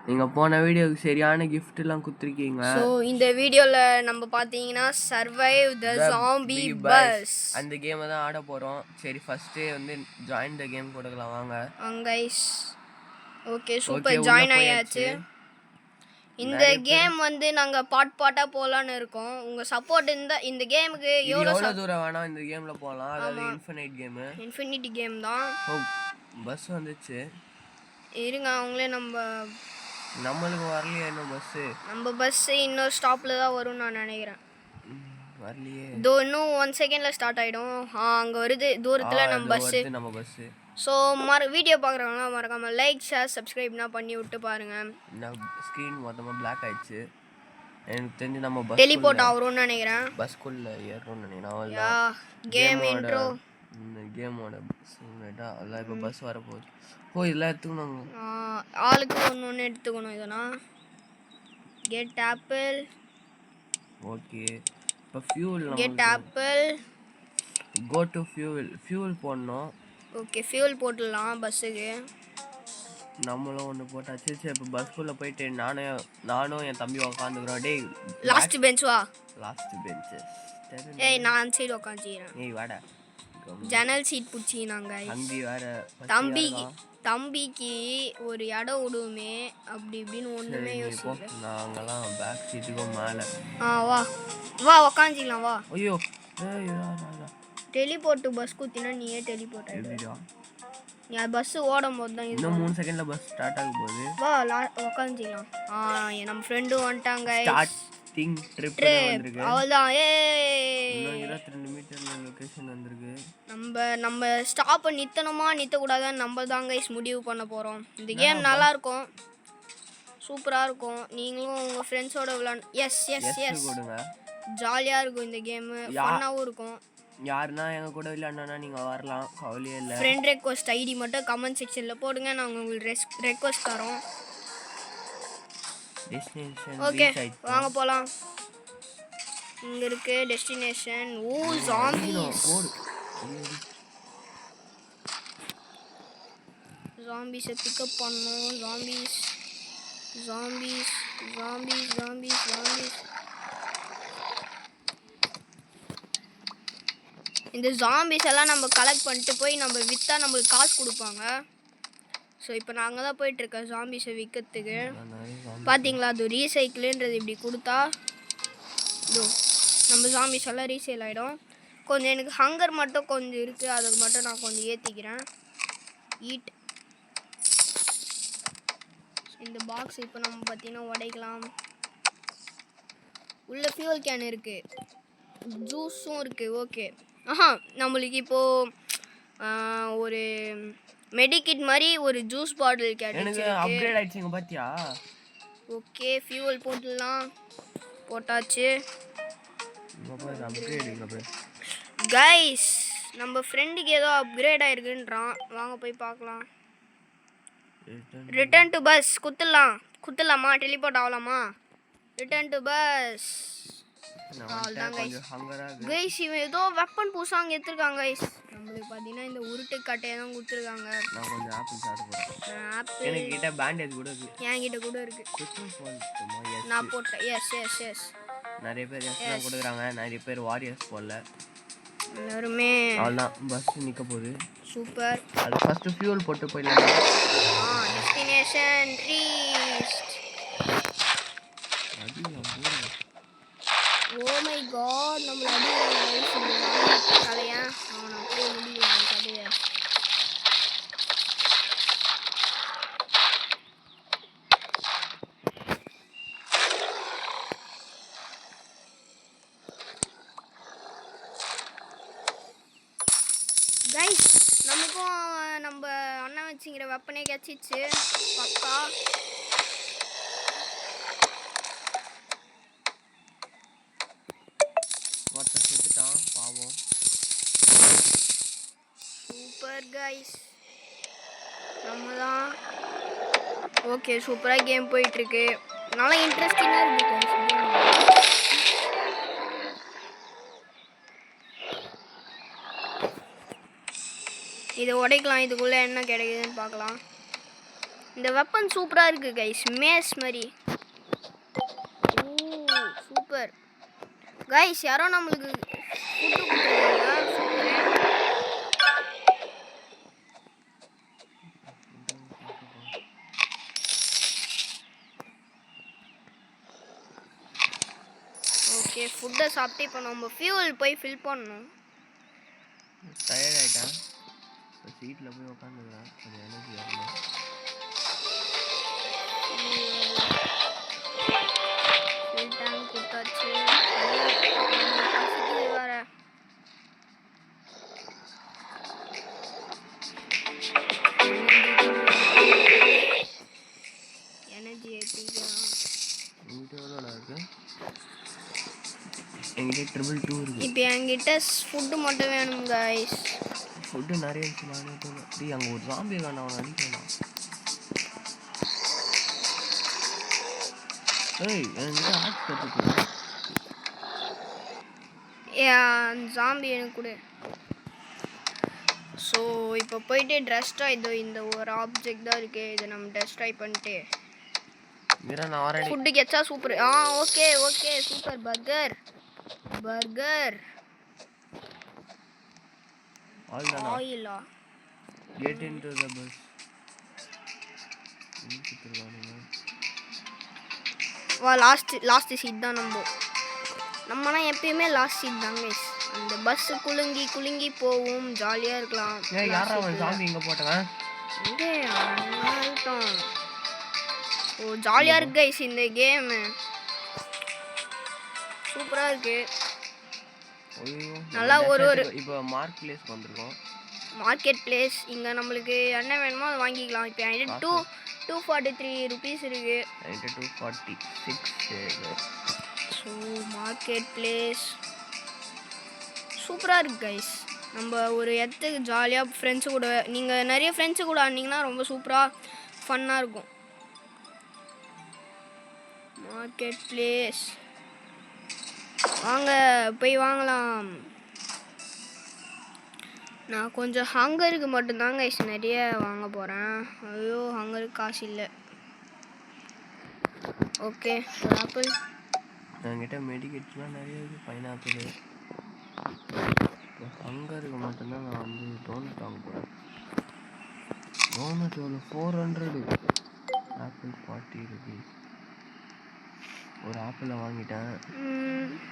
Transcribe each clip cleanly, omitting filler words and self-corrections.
நீங்க போன வீடியோக்கு சரியான gift எல்லாம் குடுத்துருக்கீங்க. ஸோ இந்த வீடியோவில் நம்ம பார்த்தீங்கன்னா சர்வைவ் த ஜாம்பி பஸ் அந்த கேமை தான் ஆட போகிறோம். சரி ஃபஸ்ட்டு வந்து ஜாயின் த கேம் கொடுக்கலாம் வாங்க. கைஸ் ஓகே சூப்பர் ஜாயின் ஆயாச்சு. இந்த கேம் வந்து நாங்கள் பாட்டாக போகலான்னு இருக்கோம். உங்கள் சப்போர்ட் இருந்தால் இந்த கேமுக்கு எவ்வளோ தூரம் வேணால் இந்த கேமில் போகலாம். அதாவது இன்ஃபினிட்டி கேம் தான். பஸ் வந்துச்சு இருங்க அவங்களே நம்மளுக்கு வரலையே இன்னும் பஸ்ஸு. நம்ம பஸ்ஸு இன்னொரு ஸ்டாப்பில் தான் வரும்னு நான் நினைக்கிறேன். வரலையே. இன்னும் 1 செகண்டில் ஸ்டார்ட் ஆகிடும். அங்கே வருது தூரத்தில் நம்ம பஸ்ஸு. ஸோ வீடியோ பார்க்குறவங்களாம் மறக்காமல் லைக் ஷேர் சப்ஸ்கிரைப்னா பண்ணி விட்டு பாருங்கள். ஸ்க்ரீன் மொத்தமாக பிளாக் ஆயிடுச்சு. எனக்கு தெரிஞ்சு நம்ம பஸ் டெலிபோர்ட் ஆகுறோம்னு நினைக்கிறேன். பஸ்க்குள்ளே ஏறணும்னு நினைக்கிறேன். கேம் இன்ட்ரோ இந்த கேமோட அதான் இப்போ பஸ் வரப்போகுது. இதெல்லாம் எடுத்துக்கணும். ஆளுக்கு ஒன்று எடுத்துக்கணும். இதெல்லாம் கெட் ஆப்பிள். ஓகே இப்போ fuel get apple. Go to fuel போடணும். ஓகே ஃபியூல் போட்டுடலாம் பஸ்ஸுக்கு. நம்மளும் ஒன்று போட்டாச்சு. சரி இப்போ பஸ்க்குள்ளே போயிட்டு நானும் என் தம்பி உக்காந்துக்கிறோம். டேய் லாஸ்ட் பெஞ்ச் வா. லாஸ்ட் பெஞ்சு ஏய் நான் சைடு உட்காந்துக்கிறேன். ஏய் வாடா ஜன்னல் சீட் பிடிச்சினாங்க. தம்பி வேற தம்பிக்கு ஒரு இடம் விடுவோமே அப்படி இப்படின்னு ஒன்றுமே யோசிக்கல. நாங்கெல்லாம் பேக் சீட்டுக்கும் மேலே வா வா உக்காந்துக்கலாம் வா. ஐயோ டெலிபோர்ட் பஸ் குத்தினா நீயே டெலிபோர்ட் ஆயிடுவியா? நீ பஸ் ஓடும் போது தான் இன்னும் 3 செகண்ட்ல பஸ் ஸ்டார்ட் ஆக போகுது. வா உட்காந்துக்கலாம். நம்ம ஃப்ரெண்டு வந்துட்டாங்க. ஸ்டார்டிங் ட்ரிப் வந்திருக்கு. அவ்வளவுதான். இன்னும் 22 மீட்டர்ல லொகேஷன் வந்திருக்கு. நம்ம ஸ்டாப் நித்தணுமா நித்தக்கூடாதான்னு நம்ம தான் கைஸ் முடிவு பண்ண போறோம். இந்த கேம் நல்லா இருக்கும், சூப்பரா இருக்கும். நீங்களும் உங்க ஃப்ரெண்ட்ஸோட விளையாடு. எஸ் ஜாலியா இருக்கும் இந்த கேம், ஃபன்னாவும் இருக்கும். யாருன்னா எங்க கூட விளையாடணும்னா நீங்க வரலாம், கவலையே இல்லை. ஃப்ரெண்ட் ரெக்வெஸ்ட் ஐடி மட்டும் கமெண்ட் செக்ஷன்ல போடுங்க, நாங்கள் உங்களுக்கு ரெக்வெஸ்ட் தரோம். டெஸ்டினேஷன் ஓகே வாங்க போலாம். இங்க இருக்கு டெஸ்டினேஷன். ஜாம்பிஸ் பிக்கப் பண்ணோம். ஜாம்பிஸ் இந்த ஜாம்பிஸ் எல்லாம் நம்ம கலெக்ட் பண்ணிட்டு போய் நம்ம விற்றா நம்மளுக்கு காசு கொடுப்பாங்க. ஸோ இப்போ நாங்கள் தான் போயிட்டுருக்கோம் ஜாம்பிஸை விற்கிறதுக்கு. பார்த்தீங்களா அது ரீசைக்கிள்ன்றது இப்படி கொடுத்தா நம்ம ஜாம்பிஸ் எல்லாம் ரீசேல் ஆகிடும். கொஞ்சம் எனக்கு ஹங்கர் மட்டும் கொஞ்சம் இருக்குது, அதுக்கு மட்டும் நான் கொஞ்சம் ஏற்றிக்கிறேன். ஈட் இந்த பாக்ஸ் இப்போ நம்ம பார்த்தீங்கன்னா உடைக்கலாம். உள்ள ஃபியூல் கேன் இருக்குது, ஜூஸும் இருக்குது. ஓகே நம்மளுக்கு இப்போது ஒரு மெடிக்கிட் மாதிரி ஒரு ஜூஸ் பாட்டில் கிடைச்சிருக்கு. பார்த்தியா? ஓகே ஃபியூல் போட்டாச்சு. கைஸ் நம்ம ஃப்ரெண்டுக்கு ஏதோ அப்கிரேட் ஆயிருக்குன்றான், வாங்க போய் பார்க்கலாம். ரிட்டர்ன் டு பஸ் குத்துலாமா? டெலிபோர்ட் ஆகலாமா? Return to bus. கைஸ் இவன் ஏதோ வெப்பன் புதுசா அங்கே எடுத்துருக்காங்க. கைஸ் நம்மளுக்கு பார்த்தீங்கன்னா இந்த உருட்டு கட்டையை தான் கொடுத்துருக்காங்க. நான் கொஞ்சம் ஆப்பிள் சாப்பிட போறேன். ஆப்பிள் என்கிட்ட பேண்டேஜ் கூட இருக்கு. என்கிட்ட கூட இருக்கு. நான் போட்டேன். எஸ் நிறைய பேர் எஸ் கொடுக்குறாங்க, நிறைய பேர் வாரியர்ஸ் போடல. எல்லாருமே அவ்வளோதான். பஸ் நிற்க போகுது. சூப்பர். அது ஃபர்ஸ்ட் ஃபியூல் போட்டு போயிடலாம். Destination reached. Oh my god நம்மள அடிக்கிறாங்க கலையா. அவனை அப்படியே முடியல கதையா. கைஸ் நமக்கும் நம்ம அண்ணன் வச்சுங்கிற வெப்பனே கிடச்சிச்சு. பக்கா பாவம். சூப்பர் கைஸ் நம்ம தான். ஓகே சூப்பராக கேம் போயிட்டுருக்கு, நல்லா இன்ட்ரெஸ்டிங்காக இருக்குது. இதை உடைக்கலாம், இதுக்குள்ளே என்ன கிடைக்குதுன்னு பார்க்கலாம். இந்த வெப்பன் சூப்பராக இருக்குது கைஸ், மேஸ் மாதிரி. ஓ சூப்பர் கைஸ், யாரோ நம்மளுக்கு ஃபுட்டு கொடுத்துருக்காங்க. சூப்பர். ஓகே, ஃபுட்டை சாப்பிட்டு இப்போ நம்ம ஃபியூல் போய் ஃபில் பண்ணணும். டயர்ட் ஆகிட்டேன், சீட்டில் போய் உட்காந்துக்கிறேன், அது எனர்ஜி வரணும். ஃபுல் டேங்க் கொடுத்தாச்சு. வர எனர்ஜி ஏற்றிக்கலாம். என்கிட்ட எவ்வளோடா இருக்கு? என்கிட்ட 222 இருக்கு. இப்போ என்கிட்ட ஃபுட்டு மட்டும் வேணும் கைஸ். ஃபுட்டு நிறைய இருந்துச்சு, நானே தோணும். டீ அங்கே ஒரு ஜாம்பி இருக்கான், அவனை அடிக்கலாம். ஏய் என்கிட்ட ஆக்ஸ் கற்றுக்கலாம். ஜாம்பி எனக்கு கொடு. ஸோ இப்போ போயிட்டு டெஸ்ட்ராய், இந்த ஒரு ஆப்ஜெக்ட் தான் இருக்குது, இதை நம்ம டெஸ்ட்ராய் பண்ணிட்டு நான் வரேன். ஃபுட்டு கெச்சா super. Okay okay super. Burger ஆயிலா. Get into the bus. வா, லாஸ்ட் சீட் தான் நம்மனா எப்பயுமே லாஸ்ட் சீட் தான் கைஸ். அந்த பஸ் குலுங்கி போவும், ஜாலியாக இருக்கலாம். யாரா அவன் ஜாம்பி இங்கே போட்டவன்? இங்கே ஓ ஜாலியாக இருக்கு கைஸ், இந்த கேமு சூப்பராக இருக்கு. நல்லா ஒரு இப்போ மார்க்கெட் பிளேஸ் வந்திருக்கோம். மார்க்கெட் பிளேஸ் இங்கே நம்மளுக்கு என்ன வேணுமோ அதை வாங்கிக்கலாம். இப்போ என்கிட்ட 243 rupees இருக்கு. என்கிட்ட 246. ஸோ மார்க்கெட் பிளேஸ் சூப்பராக இருக்கு கைஸ். நம்ம ஒரு இடத்துக்கு ஜாலியாக ஃப்ரெண்ட்ஸு கூட, நீங்கள் நிறைய ஃப்ரெண்ட்ஸு கூட ஆடினீங்கன்னா ரொம்ப சூப்பராக ஃபன்னாக இருக்கும். மார்க்கெட் பிளேஸ் வாங்க போய் வாங்கலாம். நான் கொஞ்சம் ஹங்கருக்கு மட்டும்தாங்க கைஸ் நிறைய வாங்க போகிறேன். ஐயோ ஹங்கருக்கு காசு இல்லை. ஓகே ஒரு ஆப்பிள். என்கிட்ட மெடிக்கெட்ஸ்லாம் நிறைய இருக்குது, பைனாப்பிள். ஹங்கருக்கு மட்டும்தான் நான் வந்து டோனட் வாங்க போகிறேன். டோனட் எவ்வளோ? 400. Apple 40 rupees. ஒரு ஆப்பிளை வாங்கிட்டேன்.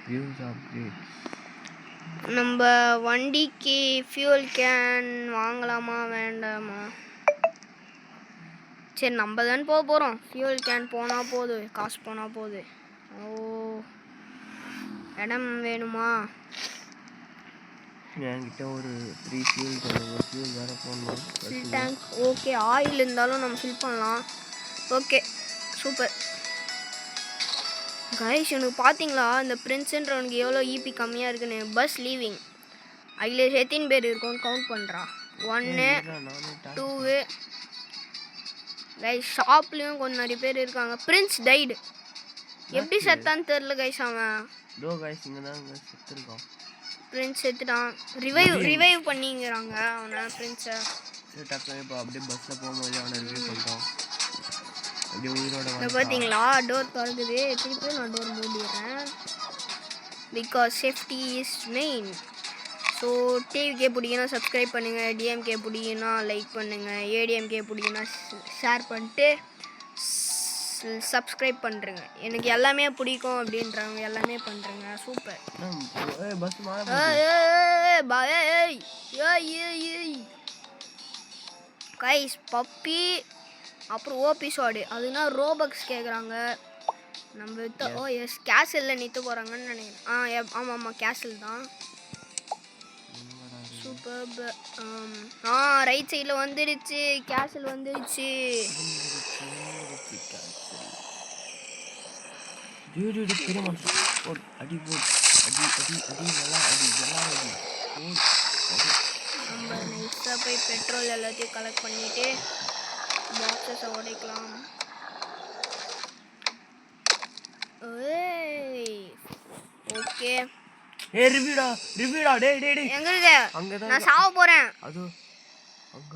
Views update. நம்ம வண்டிக்கு ஃபியூல் கேன் வாங்கலாமா வேண்டாமா? சரி நம்ம தான் போக போகிறோம். ஃபியூல் கேன் போனால் போகுது, காசு போனால் போகுது. ஓ இடம் வேணுமா? என்கிட்ட ஒரு 3 ஃபியூல் வேறு போடணும். Fill tank okay. ஆயில் இருந்தாலும் நம்ம ஃபில் பண்ணலாம். Okay super guys. எனக்கு பார்த்தீங்களா இந்த பிரின்ஸுன்றவனுக்கு எவ்வளோ ஈபி கம்மியாக இருக்குன்னு. பஸ் லீவிங் அதில் எத்தனை பேர் இருக்கும்னு கவுண்ட் பண்ணுறா. 1 2 கைஸ். ஷாப்லேயும் கொஞ்சம் நிறைய பேர் இருக்காங்க. Prince died. எப்படி செத்தான்னு தெரில கைஸ். அவன் பிரின்ஸ் செத்துட்டான். ரிவைவ் பண்ணிங்கிறாங்க அவனை, பிரின்ஸை. இப்போ அப்படியே பஸ்ஸில் போகும்போது அவனை ரிவைவ் பண்ணிட்டோம். பார்த்தீங்களா டோர் திறக்குது. திருப்பி நான் டோர் மூடிடுறேன். Because safety is main. So TVK பிடிக்குன்னா சப்ஸ்கிரைப் பண்ணுங்கள், டிஎம்கே பிடிக்குன்னா லைக் பண்ணுங்கள், ஏடிஎம்கே பிடிக்குன்னா ஷேர் பண்ணிட்டு சப்ஸ்கிரைப் பண்ணுறேங்க. எனக்கு எல்லாமே பிடிக்கும் அப்படின்றவங்க எல்லாமே பண்ணுறேங்க. சூப்பர். கைஸ் பப்பி அப்புறம் ஓபிசோடு அதுனா ரோபக்ஸ் கேட்குறாங்க. நம்ம வித்த ஓ எஸ் கேசலில் நிற்க போகிறாங்கன்னு நினைக்கிறேன். ஆமாம் கேசல் தான். சூப்பர். ரைட் சைடில் வந்துடுச்சு, கேசல் வந்துடுச்சு. நம்ம நைஸாக போய் பெட்ரோல் எல்லாத்தையும் கலெக்ட் பண்ணிவிட்டு பாக்ஸஸை உடைக்கலாம். ஓகே ரிவ்யூடா டேய் எங்க இருக்கு? அங்க நான் சாவ போறேன். அது அங்க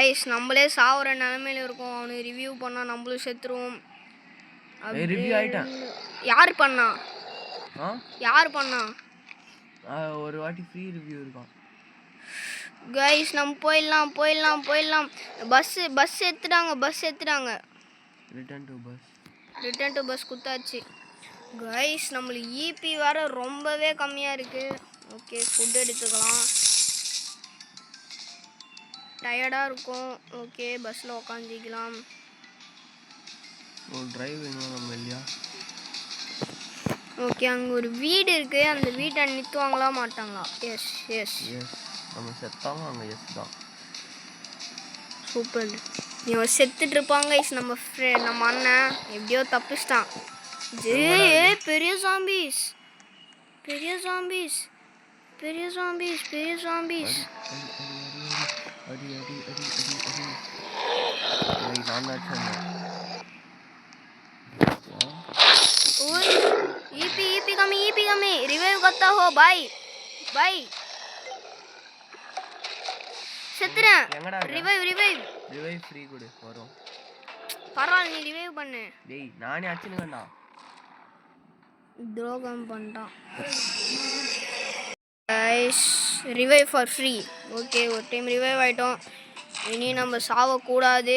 கைஸ் நம்மளே சாவுற நிலமையில இருக்கோம். அவனுக்கு ரிவ்யூ பண்ணால் நம்மளும் செத்துருவோம். ரிவ்யூ ஆயிட்டேன். யார் பண்ணா? யார் பண்ணா? ஒரு வாட்டி ஃப்ரீ ரிவ்யூ இருக்கும். கைஸ் நம்ம போயிடலாம். பஸ் எடுத்துட்டாங்க. ரிட்டர்ன் டு பஸ் குத்தாச்சு. கைஸ் நம்மளுக்கு ஈபி வேற ரொம்பவே கம்மியாக இருக்குது. ஓகே ஃபுட் எடுத்துக்கலாம். டயர்டாக இருக்கும். ஓகே பஸ்ஸில் உக்காந்துக்கலாம். டிரைவ் வேணும் நம்ம இல்லையா? ஓகே அங்கே ஒரு வீடு இருக்குது. அந்த வீட்டை நிறுத்துவாங்களா மாட்டாங்களா? எஸ் நம்ம செத்தாலும் அங்கே எஸ் தான். சூப்பர். இவன் செத்துட்டு இருப்பாங்க. நம்ம அண்ணன் எப்படியோ தப்பிச்சிட்டான். பெரிய ஜாம்பிஸ். ईपी कमी रिवाइव करता हो भाई செத்துறேன். ரிவைவ் ஃப்ரீ கொடு வரும். பரவாயில்ல நீ ரிவைவ் பண்ணு. டேய் நானே அடிச்சுனுங்கண்ணா. துரோகம் பண்ணிட்டான். Guys revive for free. Okay ஒரு டைம் ரிவைவ் ஆகிட்டோம். இனி நம்ம சாவக்கூடாது.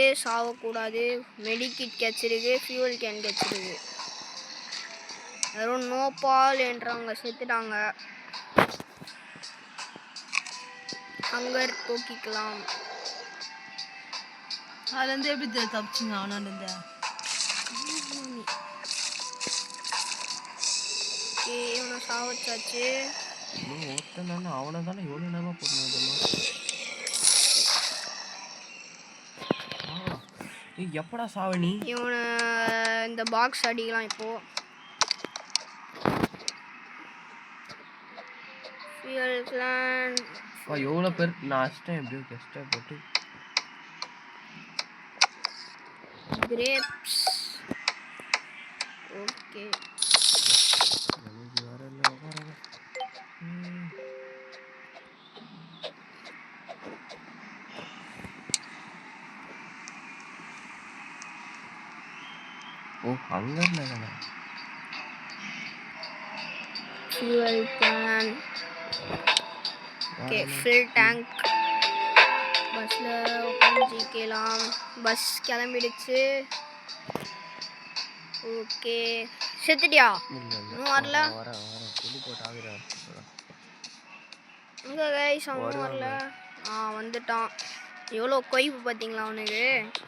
மெடிக்கிட் கிடச்சிருக்கு. ஃபியூல் கேன் கிடச்சிருக்கு. வெறும் நோபால் என்றவங்க செத்துட்டாங்க. ஹங்கர் போக்கிக்கலாம். அதுலேருந்து எப்படி தப்பிச்சிங்க அவனாண்டு? ஓகே இவனை சாவச்சாச்சு. ஒருத்தன் அவனை தானே எவ்வளோ நேரமாக போடணும். எப்படா சாவணி? இவனை இந்த பாக்ஸ் அடிக்கலாம் இப்போ. ஃபியூல் பிளான் எவ்வளோ பேர் நான் அஷ்டம் எப்படியோ கெஸ்ட்டாக போட்டு கிரேப்ஸ். ஓகே அங்கே fuel plan. Okay fill tank. பஸ்ஸில் உட்காந்துக்கலாம். பஸ் கிளம்பிடுச்சு. ஓகே செத்துட்டியா? இன்னும் வரல. இங்கே கைஸ் அவனும் வரல. வந்துட்டான். எவ்வளோ கொய்ப்பு பார்த்தீங்களா அவனுக்கு?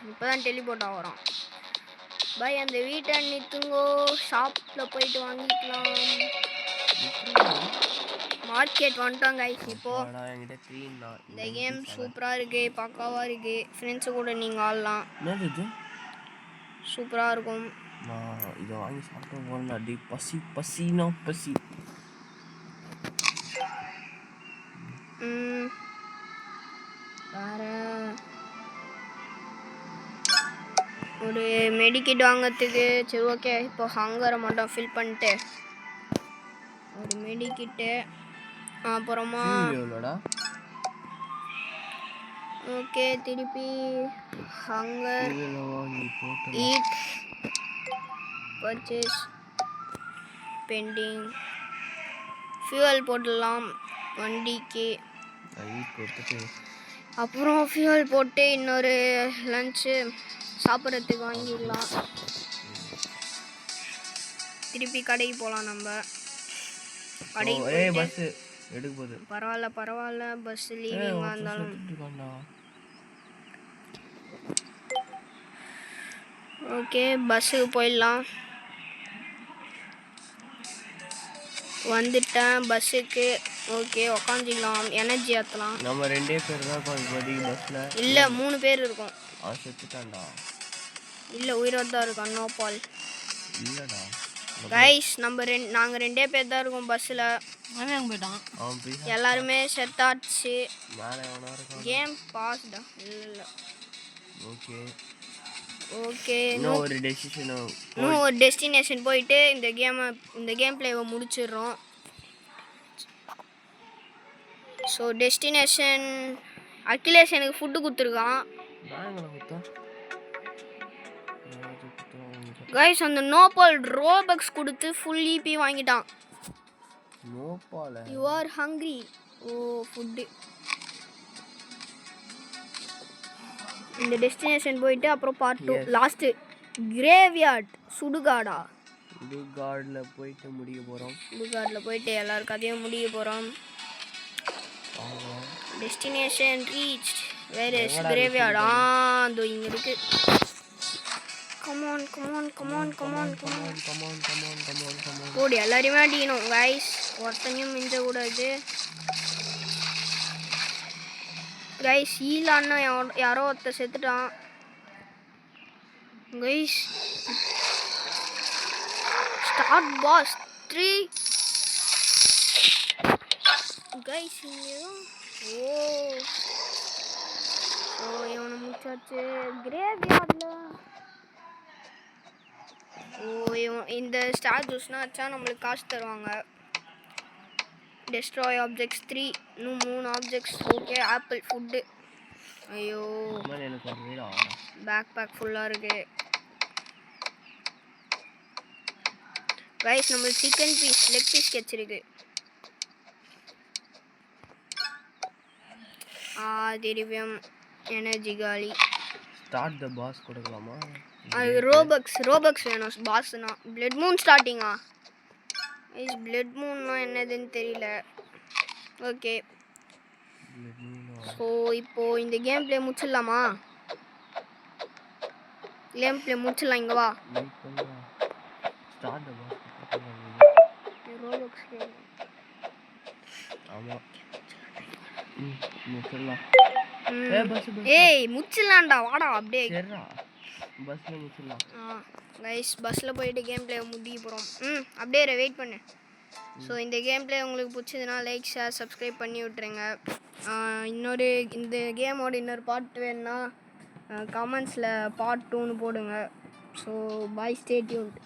இப்போ தான் டெலிபோர்ட் ஆகிறான். பாய் அந்த வீட்டை நிறுத்துங்கோ. ஷாப்பில் போயிட்டு வாங்கிக்கலாம். மார்க்கெட் வந்துட்டோம் கைஸ். இப்போ இந்த கேம் சூப்பராக இருக்கு. பக்காவாக இருக்கு. ஃப்ரெண்ட்ஸு கூட நீங்கள் ஆடலாம். சூப்பராக இருக்கும். இதை வாங்கி சாப்பிட்டு போகணும். அடி பசினா பசி. வேற ஒரு மெடிக்கிட் வாங்கிறதுக்கு சரி ஓகே. இப்போ ஹங்கரை மட்டும் ஃபில் பண்ணிட்டு ஒரு மெடிக்கிட்டு அப்புறமா ஓகே திருப்பி hunger eat purchase pending fuel போட்டுடலாம் வண்டிக்கு. அப்புறம் ஃபியூவல் போட்டு இன்னொரு லஞ்சு சாப்பிட்றதுக்கு வாங்கிடலாம். திருப்பி கடைக்கு போகலாம். நம்ம கடைக்கு பரவாயில்ல பஸ் லீவிங்காக இருந்தாலும். ஓகே பஸ்ஸுக்கு போயிடலாம். வந்துட்டேன் பஸ்ஸுக்கு. ஓகே உக்காந்துக்கலாம். எனர்ஜி ஏற்றலாம். நம்ம 2 பேர் தான் பஸ்ஸில். இல்லை 3 பேர் இருக்கோம். செத்துட்டான்டா. இல்லை உயிரோடு தான் இருக்கான். நோபால் இல்லைடா கைஸ் நாங்கள் 2 பேர் தான் இருக்கோம் பஸ்ஸில். அவன் போயிட்டான். எல்லாருமே செத்தாச்சு. கேம் பாஸ்டா. இல்லை ஓகே இன்னும் ஒரு டெஸ்டினேஷன் போயிட்டு இந்த கேம் பிளேவை முடிச்சிடுறோம். ஸோ டெஸ்டினேஷன் அகிலேஷ் எனக்கு ஃபுட்டு கொடுத்துருக்கான். நான் எங்களை குத்தா கைஸ் அந்த நோபால் ரோபக்ஸ் கொடுத்து ஃபுல் இபி வாங்கிட்டான். நோப்பால you are hungry. Oh food. இந்த டெஸ்டினேஷன் போயிட்டு அப்புறம் பார்ட் 2 லாஸ்ட்டு கிரேவ்யார்ட் சுடுகாடா. சுடுகாடில் போயிட்டு முடிய போகிறோம். சுடுகாடில் போயிட்டு எல்லார் கதையும் முடிய போகிறோம். Destination reach. Where is graveyard? அதோ இங்கே இருக்கு. Come on come on come on come on come on come on come on come on come on ஓடி எல்லாரையுமே அடிக்கணும் கைஸ். ஒருத்தனையும் மிஞ்ச கூடாது கைஸ். ஈலான்னா யாரோ ஒருத்தர் செத்துட்டான் guys. Start pass 3 guys. Oh oh இவனை முடிச்சாச்சு கிரேவ்யார்டில். ஓ இந்த ஸ்டார் ஜூஸ்னால் வச்சா நம்மளுக்கு காசு தருவாங்க. டெஸ்ட்ராய் ஆப்ஜெக்ட்ஸ் 3 இன்னும் 3 ஆப்ஜெக்ட்ஸ். Okay apple food. ஐயோ பேக் பேக் ஃபுல்லாக இருக்கு ரைஸ். நம்மளுக்கு சிக்கன் பீஸ் லெக் பீஸ் கிடச்சிருக்கு. திரவியம் எனர்ஜி காலி. ஸ்டார்ட் த பாஸ் கொடுக்கலாமா? அது ரோபக்ஸ் வேணும் பாஸ்னா. பிளட் மூன் ஸ்டார்டிங்கா? பிளட் மூன்னா என்னதுன்னு தெரியல. ஓகே ஸோ இப்போது இந்த கேம் பிளே முடிச்சிடலாமா? கேம் பிளே முடிச்சிடலாம். இங்கே வா. ரோபக்ஸ் ஆமாம் முடிச்சிடலாம். ஏய் முடிச்சிடலாம்டா வாடா அப்படியே. பஸ்ஸில் முடிச்சிடலாம். கைஸ் பஸ்ஸில் போயிட்டு கேம் பிளே முடிக்க போகிறோம். அப்படியே வெயிட் பண்ணு. ஸோ இந்த கேம் பிளே உங்களுக்கு பிடிச்சதுன்னா லைக் ஷேர் சப்ஸ்கிரைப் பண்ணி விட்ருங்க. இந்த கேமோட இன்னொரு பார்ட் வேணுன்னா கமெண்ட்ஸில் பார்ட் 2ன்னு போடுங்க. So bye stay tuned.